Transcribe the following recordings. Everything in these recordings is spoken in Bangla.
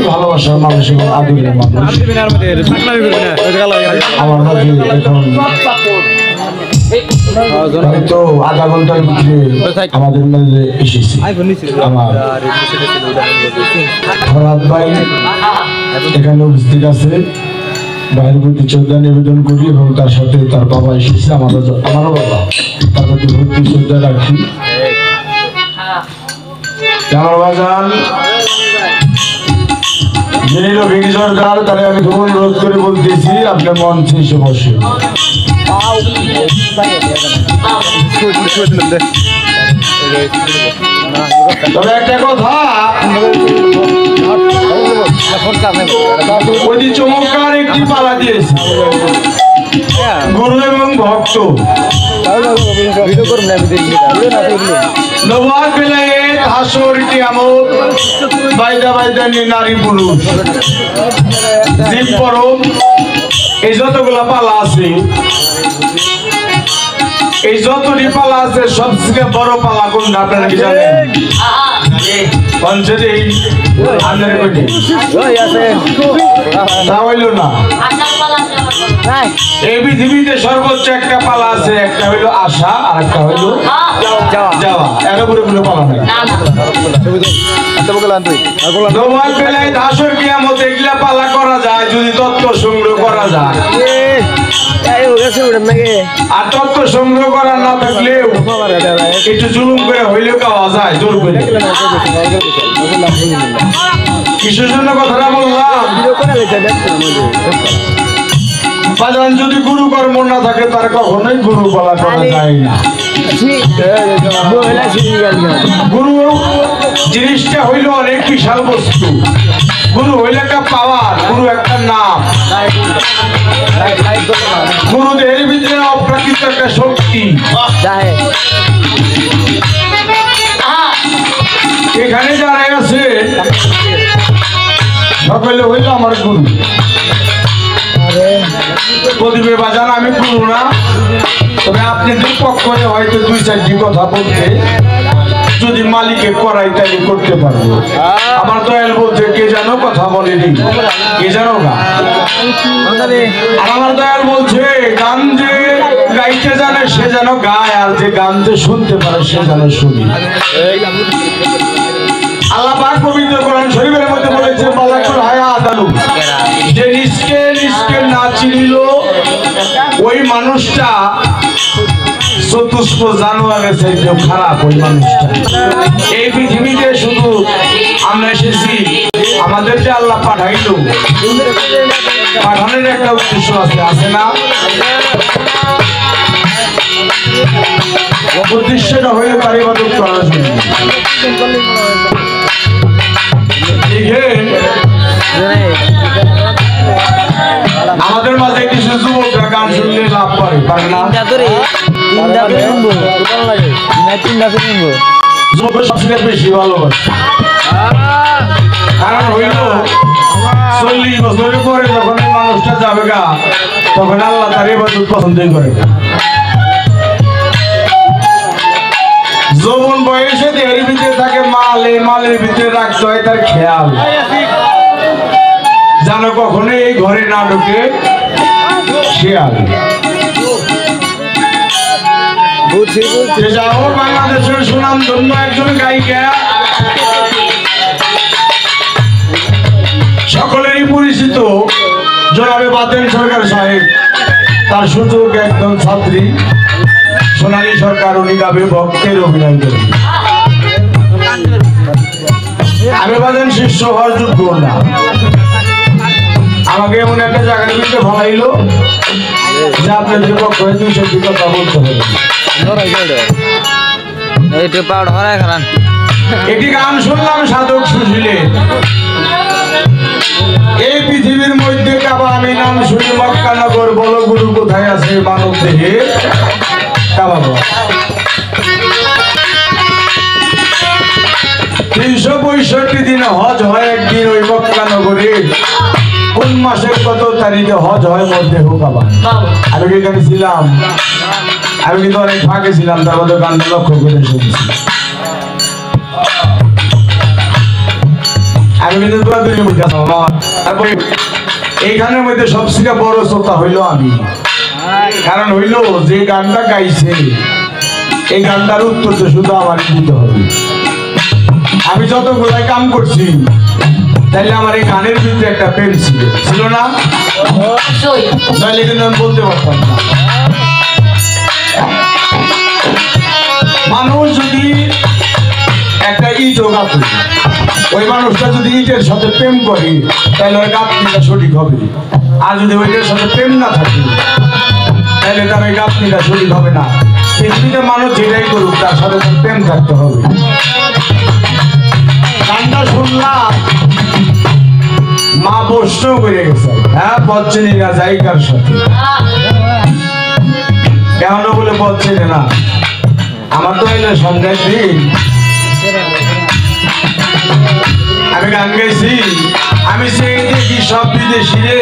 ভালোবাসার মানুষ এবং আদরের মানুষ আমার মাঝে এখন হয়তো আধা ঘন্টার ভিতরে আমাদের মাঝে এসেছি আমার ফরহাদ ভাই এখানে উপস্থিত আছে। ভাইয়ের প্রতি শ্রদ্ধা নিবেদন করি এবং তার সাথে তার বাবা এসেছে, আমারও বাবা, তার প্রতি ভক্তি শ্রদ্ধা রাখি। আমার বাজান যিনি রফিক সরকার, তাহলে আমি খুব অনুরোধ করে বলতেছি আপনার মঞ্চে এসে বসে। তবে একটা কথা, চমৎকার একটি পালা দিয়েছে গুরু এবং ভক্ত নবাব বেলায়েত হাসর কিয়ামত বাইদা বাইদা নারী পুরুষ জীব পরম, এই যতগুলা পালা আছে, এই যতটি পালা আছে সবথেকে বড় পালা কোনটা আপনারা কি জানেন? পঞ্চদেই আপনার কইতে তা হইল না। এই পৃথিবীতে সর্বোচ্চ একটা পালা আছে, একটা হইল আশা আর একটা হইল যাওয়া। এর উপরে কোনো পালা নাই। নবাব বেলায়েত হাসর কিয়ামত এগুলা পালা করা যায় যদি তত্ত্ব সংগ্রহ করা যায়, আর তত্ত্ব সংগ্রহ করা না থাকলেও একটু জুলুম করে হইলেও পাওয়া যায় জোর করে। কিসের জন্য কথাটা বললাম? বাজান যদি গুরু কর্ম না থাকে তার কখনোই গুরু বলা করা যায় না। গুরু জিনিসটা হইল অনেক বিশাল বস্তু। গুরু হইল একটা পাওয়ার, গুরু একটা নাম। গুরু দেহের ভিতরে অপ্রাকৃত একটা শক্তি। এখানে যারা আছে সকলে হইল আমার গুরু। প্রদীপের বাজান আমি গুরু না, তবে আপনাদের পক্ষে হয়তো দুই চারটি কথা বলতে যদি মালিকের করাই তাই করতে পারবো। আমার দয়াল বলছে কে জানো কথা বলেনি, কে জানো না। আর আমার দয়াল বলছে গান যে গাইতে জানে সে যেন গায়, আর যে গান যে শুনতে পারে সে যেন শুনি। আল্লাহ পাক পবিত্র কোরআন শরীফের মধ্যে বলেছে মালাকুল হায়াত আলু, যে নিজকে না চিনিল ওই মানুষটা চতুষ্প জানোয়ারের চাইতে খারাপ। ওই মানুষটা এই পৃথিবীতে শুধু আমরা এসেছি, আমাদের যে আল্লাহ পাঠাইলো, পাঠানোর একটা উদ্দেশ্য আছে না? উদ্দেশ্যটা হয়ে তার ইবাদত করার জন্য। আমাদের মাঝে কিছু যুবকরা গান শুনলে লাভ পারে না? যুবকের সবচেয়ে বেশি ভালোবাসে, কারণ হইল 40 বছরের পরে যখন এই মানুষটা যাবে গা, তখন আল্লাহ তার ইবাদত পছন্দই করে। যৌবন বয়সে দেহের ভিতরে থাকে মাল, এই মালের ভিতরে রাখতে হয় তার খেয়াল, যেন কখনো এই ঘরে না ঢুকে শিয়াল। যাও বাংলাদেশের সুনাম ধন্য একজন গায়িকা, সকলেরই পরিচিত জনাবে বাতেন সরকার সাহেব, তার সুযোগ একজন ছাত্রী সোনালী সরকার, উনি গাবে ভক্তের অভিনয় করেন। আমি বাদেন শিষ্য হওয়ার যোগ্য না, আমাকে এমন একটা জায়গার ভিতরে ভালাইলো যে আপনাদের পক্ষে 200 কথা বলতে হবে। একটি গান শুনলাম সাধক সুশীলে, এই পৃথিবীর মধ্যে কাবা আমি নাম শুনি মক্কা নগর, বলো গুরু কোথায় আছে মানব দেহে কাবা। 365 দিনে হজ হয় একদিন ওই মক্কা নগরে, কোন মাসের কত তারিখে হজ হয় মধ্যে কাবা। আমি এখানে ছিলাম, আমি কিন্তু অনেক ফাঁকে ছিলাম, তার মধ্যে গানটা লক্ষ্য করে শুনছি। আমি কিন্তু দৌড়াদৌড়ি করতে তারপরে এইখানের মধ্যে সবচেয়ে বড় শ্রোতা হইল আমি, কারণ হইল যে গানটা গাইছে এই গানটার উত্তর তো শুধু আমার দিতে হবে। আমি যতগুলাই কাম করছি তাইলে আমার এই গানের ভিতরে একটা প্রেম ছিল না, তাইলে কিন্তু আমি বলতে পারতাম না। মানুষ যদি একটা ইটও গাঁথে, ওই মানুষটা যদি ইটের সাথে প্রেম করে তাহলে ওর গাঁথনিটা সঠিক হবে, আর যদি ওইটার সাথে প্রেম না থাকে তাহলে তার ওই গাঁথনিটা সঠিক হবে না। পৃথিবীতে মানুষ যেটাই করুক তার সাথে তার প্রেম থাকতে হবে। গানটা শুনলাম মা প্রশ্ন করে গেছে, হ্যাঁ পথ চিনি না জায়গার সাথে, কেন বলে পথ চিনি না? আমার তো এলো সন্ধ্যার দিন আমি গান গাইছি, আমি সেই দেখি সব বিদেশি রে,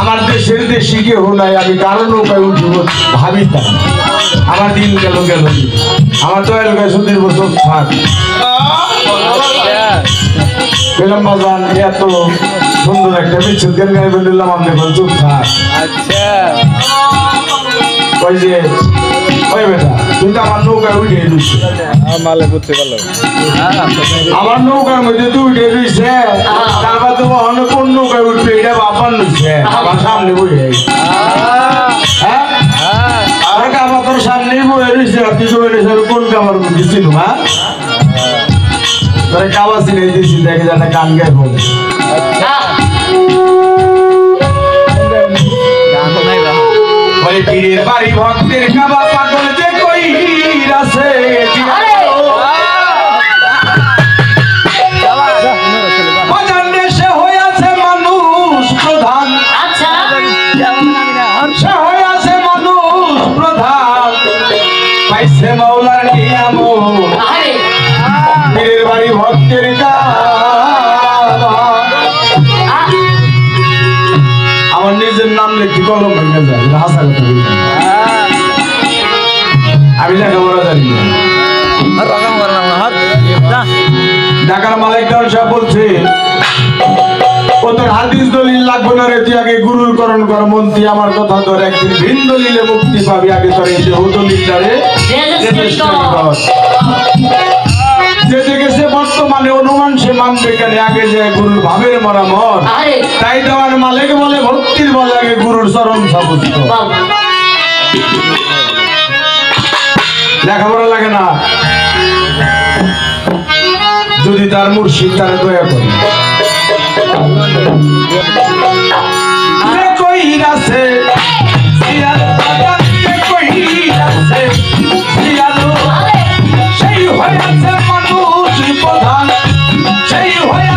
আমার দেশের দেশি কেউ নাই, আমি কারো নৌকায় উঠব ভাবিতাম, আমার দিন গেল আমার তো এলো সুদীর বছর থাক পেলাম বাজান, এত সুন্দর একটা বিচ্ছেদ গান গাই বললাম আপনি এখন চুপ থাক। ওই যে ওই বেটা তুই তো আমার নৌকায় উঠে দিচ্ছে, আমার নৌকার মধ্যে তুই উঠে দিচ্ছে, তারপর তো অন্য কোন নৌকায় উঠবে এটা বাপার নিচ্ছে আমার সামনে বসে, হ্যাঁ আমার তোর সামনে বসে দিচ্ছে, তুই তো কোন কামার মধ্যে ছিল? হ্যাঁ তোরা কাবা চিনে দিয়েছি, দেখে যাতে গান গায়ে বলে পীরের বাড়ি ভক্তের কাবা পাগল যে কই আছে, বাজার দেশে হয়ে আছে মানুষ প্রধান, সে হয়ে আছে মানুষ প্রধান, পাইছে মাওলার নিয়ামত পীরের বাড়ি ভক্তের কাবা। আমার নিজের নাম লিখি কলম ভেঙে যায়, হাসা কথা বলি আমি লেখাপড়া জানি না। ঢাকার মালিক সাহেব বলছে ও তোর হাদিস দলিল লাগবে না রে, তুই আগে গুরুর করণ কর মন্ত্রী, আমার কথা ধর একদিন ভিন দলিলে মুক্তি পাবি, আগে তোর এই দেহ দলিলটা রে যে দেখেছে বর্তমানে অনুমান সে মানবে কেন, আগে যে গুরুর ভাবের মরামত, তাই দেওয়ার মালিক বলে ভক্তির বলে আগে গুরুর চরণ সাবস্ত। লেখাপড়া লাগে না, যদি তার মুর্শিদ তার দয়া করে সেই হয়ে আছে মানুষ প্রধান, সেই হয়ে